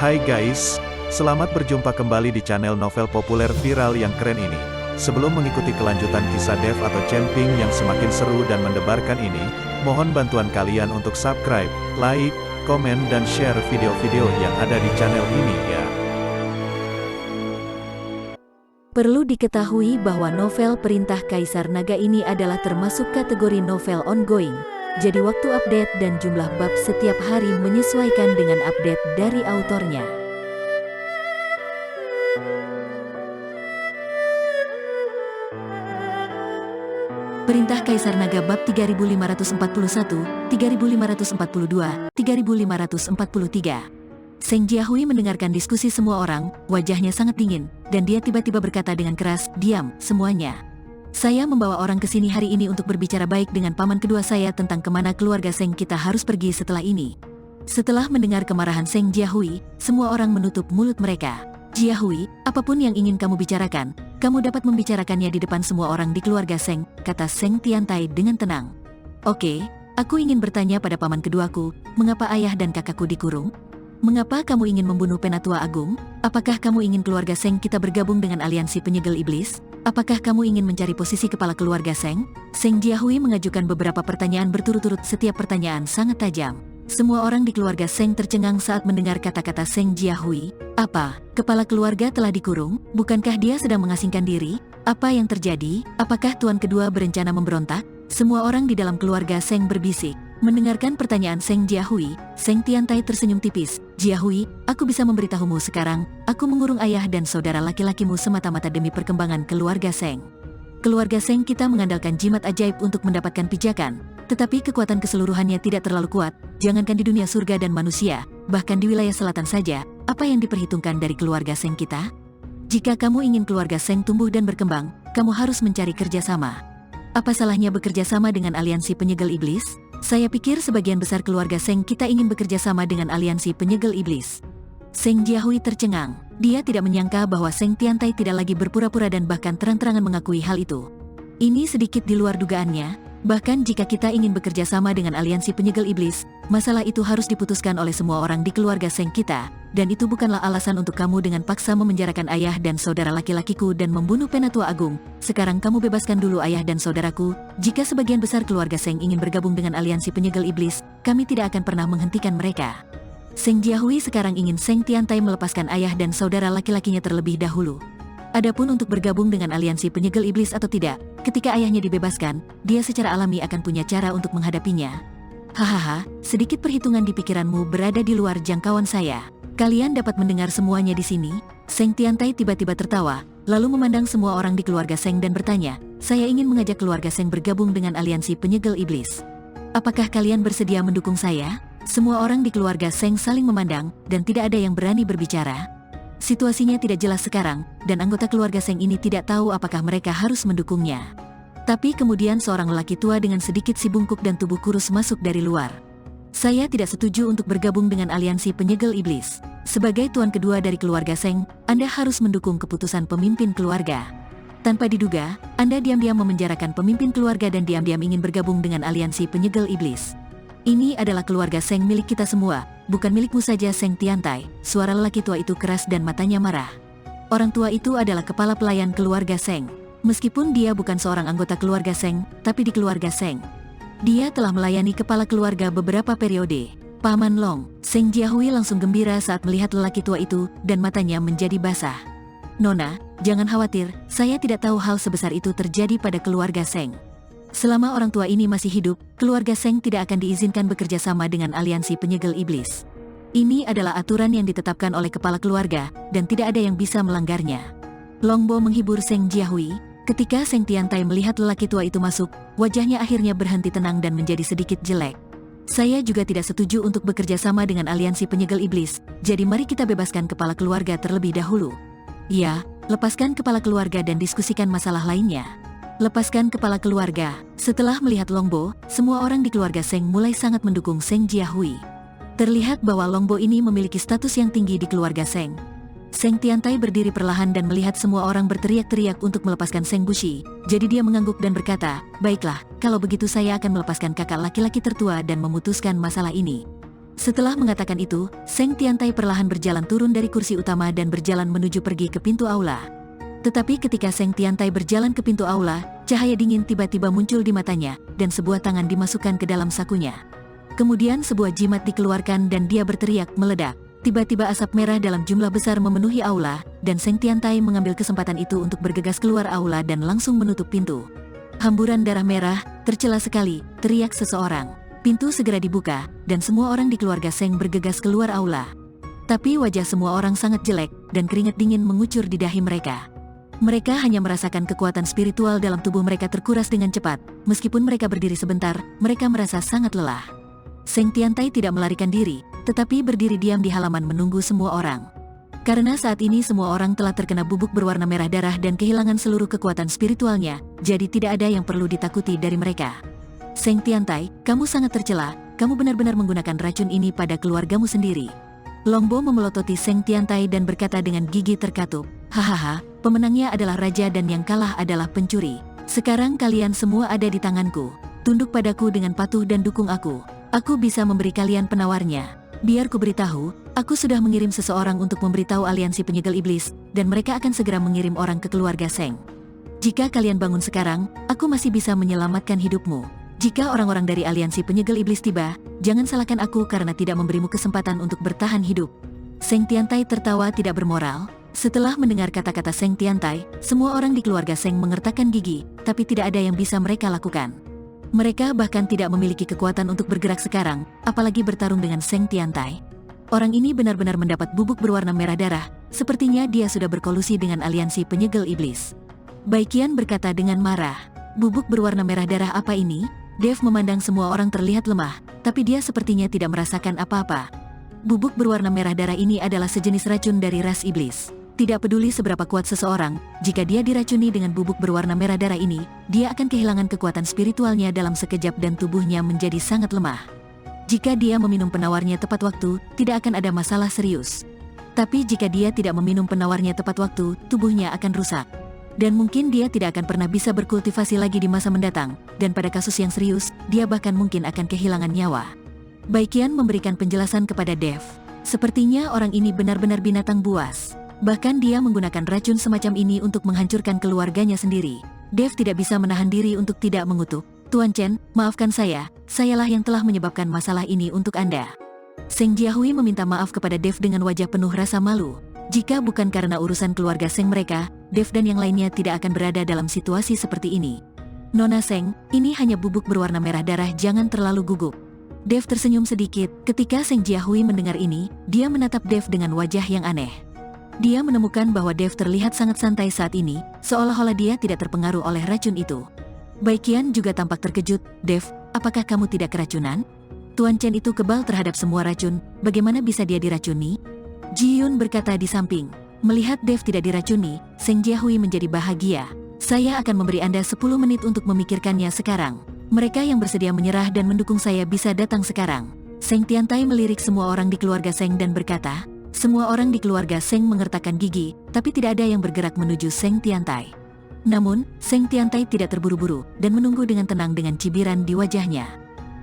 Hai guys, selamat berjumpa kembali di channel novel populer viral yang keren ini. Sebelum mengikuti kelanjutan kisah Dev atau Camping yang semakin seru dan mendebarkan ini, mohon bantuan kalian untuk subscribe, like, komen dan share video-video yang ada di channel ini ya. Perlu diketahui bahwa novel Perintah Kaisar Naga ini adalah termasuk kategori novel ongoing. Jadi waktu update dan jumlah bab setiap hari menyesuaikan dengan update dari autornya. Perintah Kaisar Naga bab 3541, 3542, 3543. Seng Jiahui mendengarkan diskusi semua orang, wajahnya sangat dingin, dan dia tiba-tiba berkata dengan keras, "Diam, semuanya. Saya membawa orang ke sini hari ini untuk berbicara baik dengan paman kedua saya tentang kemana keluarga Seng kita harus pergi setelah ini." Setelah mendengar kemarahan Seng Jiahui, semua orang menutup mulut mereka. "Jiahui, apapun yang ingin kamu bicarakan, kamu dapat membicarakannya di depan semua orang di keluarga Seng," kata Seng Tiantai dengan tenang. "Oke, aku ingin bertanya pada paman keduaku, mengapa ayah dan kakakku dikurung? Mengapa kamu ingin membunuh Penatua Agung? Apakah kamu ingin keluarga Seng kita bergabung dengan aliansi penyegel iblis? Apakah kamu ingin mencari posisi kepala keluarga Seng?" Seng Jiahui mengajukan beberapa pertanyaan berturut-turut, setiap pertanyaan sangat tajam. Semua orang di keluarga Seng tercengang saat mendengar kata-kata Seng Jiahui. "Apa? Kepala keluarga telah dikurung? Bukankah dia sedang mengasingkan diri? Apa yang terjadi? Apakah tuan kedua berencana memberontak?" Semua orang di dalam keluarga Seng berbisik. Mendengarkan pertanyaan Seng Jiahui, Seng Tiantai tersenyum tipis. "Jiahui, aku bisa memberitahumu sekarang, aku mengurung ayah dan saudara laki-lakimu semata-mata demi perkembangan keluarga Seng. Keluarga Seng kita mengandalkan jimat ajaib untuk mendapatkan pijakan, tetapi kekuatan keseluruhannya tidak terlalu kuat, jangankan di dunia surga dan manusia, bahkan di wilayah selatan saja, apa yang diperhitungkan dari keluarga Seng kita? Jika kamu ingin keluarga Seng tumbuh dan berkembang, kamu harus mencari kerjasama. Apa salahnya bekerja sama dengan aliansi penyegel iblis? Saya pikir sebagian besar keluarga Seng kita ingin bekerja sama dengan aliansi penyegel iblis." Seng Jiahui tercengang. Dia tidak menyangka bahwa Seng Tiantai tidak lagi berpura-pura dan bahkan terang-terangan mengakui hal itu. Ini sedikit di luar dugaannya. Bahkan jika kita ingin bekerja sama dengan aliansi penyegel iblis, masalah itu harus diputuskan oleh semua orang di keluarga Seng kita, dan itu bukanlah alasan untuk kamu dengan paksa memenjarakan ayah dan saudara laki-lakiku dan membunuh Penatua Agung. Sekarang kamu bebaskan dulu ayah dan saudaraku. Jika sebagian besar keluarga Seng ingin bergabung dengan aliansi penyegel iblis, kami tidak akan pernah menghentikan mereka. Seng Jiahui sekarang ingin Seng Tiantai melepaskan ayah dan saudara laki-lakinya terlebih dahulu. Adapun untuk bergabung dengan aliansi penyegel iblis atau tidak, ketika ayahnya dibebaskan, dia secara alami akan punya cara untuk menghadapinya. Hahaha, sedikit perhitungan di pikiranmu berada di luar jangkauan saya. Kalian dapat mendengar semuanya di sini." Seng Tiantai tiba-tiba tertawa, lalu memandang semua orang di keluarga Seng dan bertanya, "Saya ingin mengajak keluarga Seng bergabung dengan aliansi penyegel iblis. Apakah kalian bersedia mendukung saya?" Semua orang di keluarga Seng saling memandang, dan tidak ada yang berani berbicara. Situasinya tidak jelas sekarang, dan anggota keluarga Seng ini tidak tahu apakah mereka harus mendukungnya. Tapi kemudian seorang lelaki tua dengan sedikit si bungkuk dan tubuh kurus masuk dari luar. "Saya tidak setuju untuk bergabung dengan aliansi penyegel iblis. Sebagai tuan kedua dari keluarga Seng, Anda harus mendukung keputusan pemimpin keluarga. Tanpa diduga, Anda diam-diam memenjarakan pemimpin keluarga dan diam-diam ingin bergabung dengan aliansi penyegel iblis. Ini adalah keluarga Seng milik kita semua, bukan milikmu saja Seng Tiantai." Suara lelaki tua itu keras dan matanya marah. Orang tua itu adalah kepala pelayan keluarga Seng. Meskipun dia bukan seorang anggota keluarga Seng, tapi di keluarga Seng, dia telah melayani kepala keluarga beberapa periode. "Paman Long." Seng Jiahui langsung gembira saat melihat lelaki tua itu, dan matanya menjadi basah. "Nona, jangan khawatir, saya tidak tahu hal sebesar itu terjadi pada keluarga Seng. Selama orang tua ini masih hidup, keluarga Seng tidak akan diizinkan bekerja sama dengan aliansi penyegel iblis. Ini adalah aturan yang ditetapkan oleh kepala keluarga, dan tidak ada yang bisa melanggarnya." Longbo menghibur Seng Jiahui. Ketika Seng Tiantai melihat lelaki tua itu masuk, wajahnya akhirnya berhenti tenang dan menjadi sedikit jelek. "Saya juga tidak setuju untuk bekerja sama dengan aliansi penyegel iblis, jadi mari kita bebaskan kepala keluarga terlebih dahulu." "Ya, lepaskan kepala keluarga dan diskusikan masalah lainnya." Lepaskan kepala keluarga. Setelah melihat Longbo, semua orang di keluarga Seng mulai sangat mendukung Seng Jiahui. Terlihat bahwa Longbo ini memiliki status yang tinggi di keluarga Seng. Seng Tiantai berdiri perlahan dan melihat semua orang berteriak-teriak untuk melepaskan Seng Bushi. Jadi dia mengangguk dan berkata, "Baiklah, kalau begitu saya akan melepaskan kakak laki-laki tertua dan memutuskan masalah ini." Setelah mengatakan itu, Seng Tiantai perlahan berjalan turun dari kursi utama dan berjalan menuju pergi ke pintu aula. Tetapi ketika Seng Tiantai berjalan ke pintu aula, cahaya dingin tiba-tiba muncul di matanya, dan sebuah tangan dimasukkan ke dalam sakunya. Kemudian sebuah jimat dikeluarkan dan dia berteriak meledak. Tiba-tiba asap merah dalam jumlah besar memenuhi aula, dan Seng Tiantai mengambil kesempatan itu untuk bergegas keluar aula dan langsung menutup pintu. Hamburan darah merah, tercela sekali, teriak seseorang. Pintu segera dibuka, dan semua orang di keluarga Seng bergegas keluar aula. Tapi wajah semua orang sangat jelek, dan keringat dingin mengucur di dahi mereka. Mereka hanya merasakan kekuatan spiritual dalam tubuh mereka terkuras dengan cepat. Meskipun mereka berdiri sebentar, mereka merasa sangat lelah. Seng Tiantai tidak melarikan diri, tetapi berdiri diam di halaman menunggu semua orang. Karena saat ini semua orang telah terkena bubuk berwarna merah darah dan kehilangan seluruh kekuatan spiritualnya, jadi tidak ada yang perlu ditakuti dari mereka. Seng Tiantai, kamu sangat tercela, kamu benar-benar menggunakan racun ini pada keluargamu sendiri. Longbo memelototi Seng Tiantai dan berkata dengan gigi terkatup, hahaha, pemenangnya adalah raja dan yang kalah adalah pencuri. Sekarang kalian semua ada di tanganku. Tunduk padaku dengan patuh dan dukung aku. Aku bisa memberi kalian penawarnya. Biar ku beritahu, aku sudah mengirim seseorang untuk memberitahu aliansi penyegel iblis, dan mereka akan segera mengirim orang ke keluarga Seng. Jika kalian bangun sekarang, aku masih bisa menyelamatkan hidupmu. Jika orang-orang dari aliansi penyegel iblis tiba, jangan salahkan aku karena tidak memberimu kesempatan untuk bertahan hidup. Seng Tiantai tertawa tidak bermoral. Setelah mendengar kata-kata Seng Tiantai, semua orang di keluarga Seng mengertakkan gigi, tapi tidak ada yang bisa mereka lakukan. Mereka bahkan tidak memiliki kekuatan untuk bergerak sekarang, apalagi bertarung dengan Seng Tiantai. Orang ini benar-benar mendapat bubuk berwarna merah darah, sepertinya dia sudah berkolusi dengan aliansi penyegel iblis. Baikian berkata dengan marah, bubuk berwarna merah darah apa ini? Dev memandang semua orang terlihat lemah, tapi dia sepertinya tidak merasakan apa-apa. Bubuk berwarna merah darah ini adalah sejenis racun dari ras iblis. Tidak peduli seberapa kuat seseorang, jika dia diracuni dengan bubuk berwarna merah darah ini, dia akan kehilangan kekuatan spiritualnya dalam sekejap dan tubuhnya menjadi sangat lemah. Jika dia meminum penawarnya tepat waktu, tidak akan ada masalah serius. Tapi jika dia tidak meminum penawarnya tepat waktu, tubuhnya akan rusak. Dan mungkin dia tidak akan pernah bisa berkultivasi lagi di masa mendatang, dan pada kasus yang serius, dia bahkan mungkin akan kehilangan nyawa. Baikian memberikan penjelasan kepada Dev. Sepertinya orang ini benar-benar binatang buas. Bahkan dia menggunakan racun semacam ini untuk menghancurkan keluarganya sendiri. Dev tidak bisa menahan diri untuk tidak mengutuk. Tuan Chen, maafkan sayalah yang telah menyebabkan masalah ini untuk Anda. Seng Jiahui meminta maaf kepada Dev dengan wajah penuh rasa malu. Jika bukan karena urusan keluarga Seng mereka, Dev dan yang lainnya tidak akan berada dalam situasi seperti ini. Nona Seng, ini hanya bubuk berwarna merah darah, jangan terlalu gugup. Dev tersenyum sedikit. Ketika Seng Jiahui mendengar ini, dia menatap Dev dengan wajah yang aneh. Dia menemukan bahwa Dev terlihat sangat santai saat ini, seolah-olah dia tidak terpengaruh oleh racun itu. Baikian juga tampak terkejut. Dev, apakah kamu tidak keracunan? Tuan Chen itu kebal terhadap semua racun, bagaimana bisa dia diracuni? Ji Yun berkata di samping. Melihat Dev tidak diracuni, Seng Jiahui menjadi bahagia. Saya akan memberi Anda 10 menit untuk memikirkannya sekarang. Mereka yang bersedia menyerah dan mendukung saya bisa datang sekarang. Seng Tiantai melirik semua orang di keluarga Seng dan berkata, semua orang di keluarga Seng mengertakkan gigi, tapi tidak ada yang bergerak menuju Seng Tiantai. Namun, Seng Tiantai tidak terburu-buru, dan menunggu dengan tenang dengan cibiran di wajahnya.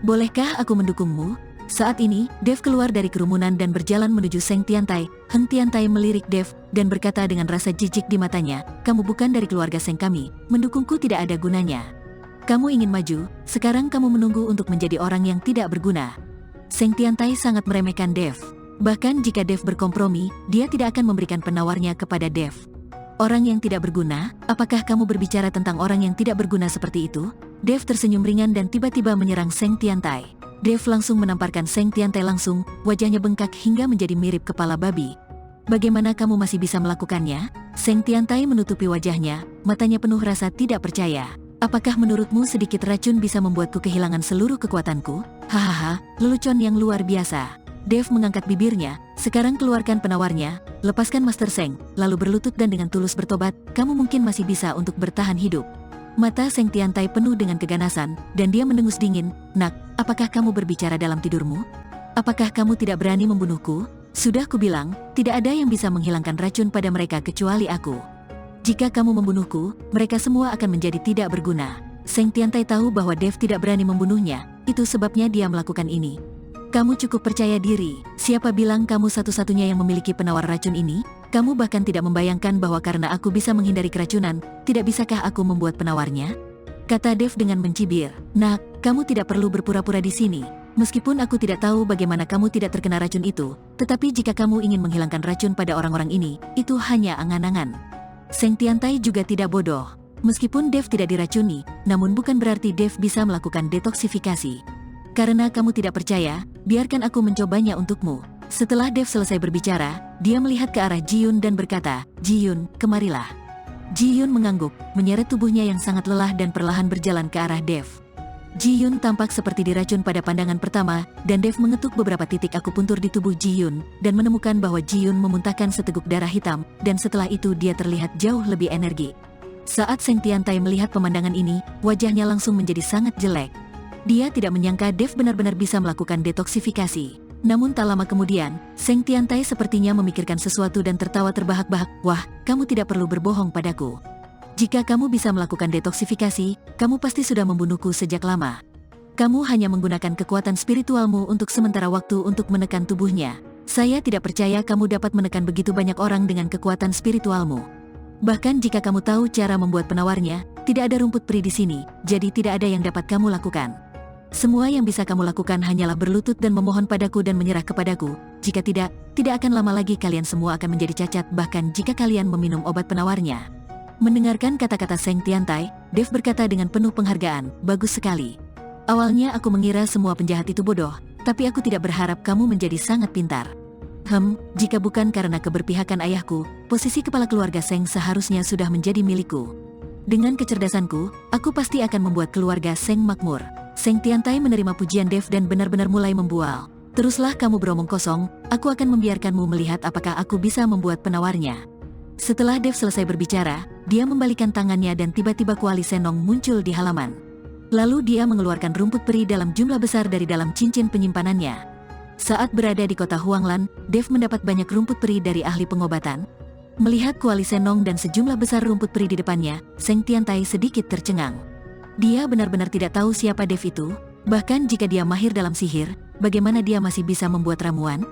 Bolehkah aku mendukungmu? Saat ini, Dev keluar dari kerumunan dan berjalan menuju Seng Tiantai. Heng Tiantai melirik Dev, dan berkata dengan rasa jijik di matanya, kamu bukan dari keluarga Seng kami, mendukungku tidak ada gunanya. Kamu ingin maju, sekarang kamu menunggu untuk menjadi orang yang tidak berguna. Seng Tiantai sangat meremehkan Dev. Bahkan jika Dev berkompromi, dia tidak akan memberikan penawarnya kepada Dev. Orang yang tidak berguna, apakah kamu berbicara tentang orang yang tidak berguna seperti itu? Dev tersenyum ringan dan tiba-tiba menyerang Seng Tiantai. Dev langsung menamparkan Seng Tiantai langsung, wajahnya bengkak hingga menjadi mirip kepala babi. Bagaimana kamu masih bisa melakukannya? Seng Tiantai menutupi wajahnya, matanya penuh rasa tidak percaya. Apakah menurutmu sedikit racun bisa membuatku kehilangan seluruh kekuatanku? Hahaha, lelucon yang luar biasa. Dev mengangkat bibirnya, sekarang keluarkan penawarnya, lepaskan Master Seng, lalu berlutut dan dengan tulus bertobat, kamu mungkin masih bisa untuk bertahan hidup. Mata Seng Tiantai penuh dengan keganasan, dan dia mendengus dingin, nak, apakah kamu berbicara dalam tidurmu? Apakah kamu tidak berani membunuhku? Sudah kubilang, tidak ada yang bisa menghilangkan racun pada mereka kecuali aku. Jika kamu membunuhku, mereka semua akan menjadi tidak berguna. Seng Tiantai tahu bahwa Dev tidak berani membunuhnya, itu sebabnya dia melakukan ini. Kamu cukup percaya diri. Siapa bilang kamu satu-satunya yang memiliki penawar racun ini? Kamu bahkan tidak membayangkan bahwa karena aku bisa menghindari keracunan, tidak bisakah aku membuat penawarnya? Kata Dev dengan mencibir. Nak, kamu tidak perlu berpura-pura di sini. Meskipun aku tidak tahu bagaimana kamu tidak terkena racun itu, tetapi jika kamu ingin menghilangkan racun pada orang-orang ini, itu hanya angan-angan. Seng Tiantai juga tidak bodoh. Meskipun Dev tidak diracuni, namun bukan berarti Dev bisa melakukan detoksifikasi. Karena kamu tidak percaya, biarkan aku mencobanya untukmu. Setelah Dev selesai berbicara, dia melihat ke arah Ji-Yun dan berkata, Ji-Yun, kemarilah. Ji-Yun mengangguk, menyeret tubuhnya yang sangat lelah dan perlahan berjalan ke arah Dev. Ji-Yun tampak seperti diracun pada pandangan pertama, dan Dev mengetuk beberapa titik akupuntur di tubuh Ji-Yun, dan menemukan bahwa Ji-Yun memuntahkan seteguk darah hitam, dan setelah itu dia terlihat jauh lebih energi. Saat Seng Tiantai melihat pemandangan ini, wajahnya langsung menjadi sangat jelek. Dia tidak menyangka Dev benar-benar bisa melakukan detoksifikasi. Namun tak lama kemudian, Seng Tiantai sepertinya memikirkan sesuatu dan tertawa terbahak-bahak. Wah, kamu tidak perlu berbohong padaku. Jika kamu bisa melakukan detoksifikasi, kamu pasti sudah membunuhku sejak lama. Kamu hanya menggunakan kekuatan spiritualmu untuk sementara waktu untuk menekan tubuhnya. Saya tidak percaya kamu dapat menekan begitu banyak orang dengan kekuatan spiritualmu. Bahkan jika kamu tahu cara membuat penawarnya, tidak ada rumput peri di sini, jadi tidak ada yang dapat kamu lakukan. Semua yang bisa kamu lakukan hanyalah berlutut dan memohon padaku dan menyerah kepadaku. Jika tidak akan lama lagi kalian semua akan menjadi cacat bahkan jika kalian meminum obat penawarnya. Mendengarkan kata-kata Seng Tiantai, Dev berkata dengan penuh penghargaan, bagus sekali. Awalnya aku mengira semua penjahat itu bodoh, tapi aku tidak berharap kamu menjadi sangat pintar. Jika bukan karena keberpihakan ayahku, posisi kepala keluarga Seng seharusnya sudah menjadi milikku. Dengan kecerdasanku, aku pasti akan membuat keluarga Seng makmur. Seng Tiantai menerima pujian Dev dan benar-benar mulai membual. Teruslah kamu beromong kosong, aku akan membiarkanmu melihat apakah aku bisa membuat penawarnya. Setelah Dev selesai berbicara, dia membalikan tangannya dan tiba-tiba Kuali Senong muncul di halaman. Lalu dia mengeluarkan rumput peri dalam jumlah besar dari dalam cincin penyimpanannya. Saat berada di kota Huanglan, Dev mendapat banyak rumput peri dari ahli pengobatan. Melihat Kuali Senong dan sejumlah besar rumput peri di depannya, Seng Tiantai sedikit tercengang. Dia benar-benar tidak tahu siapa Dev itu, bahkan jika dia mahir dalam sihir, bagaimana dia masih bisa membuat ramuan?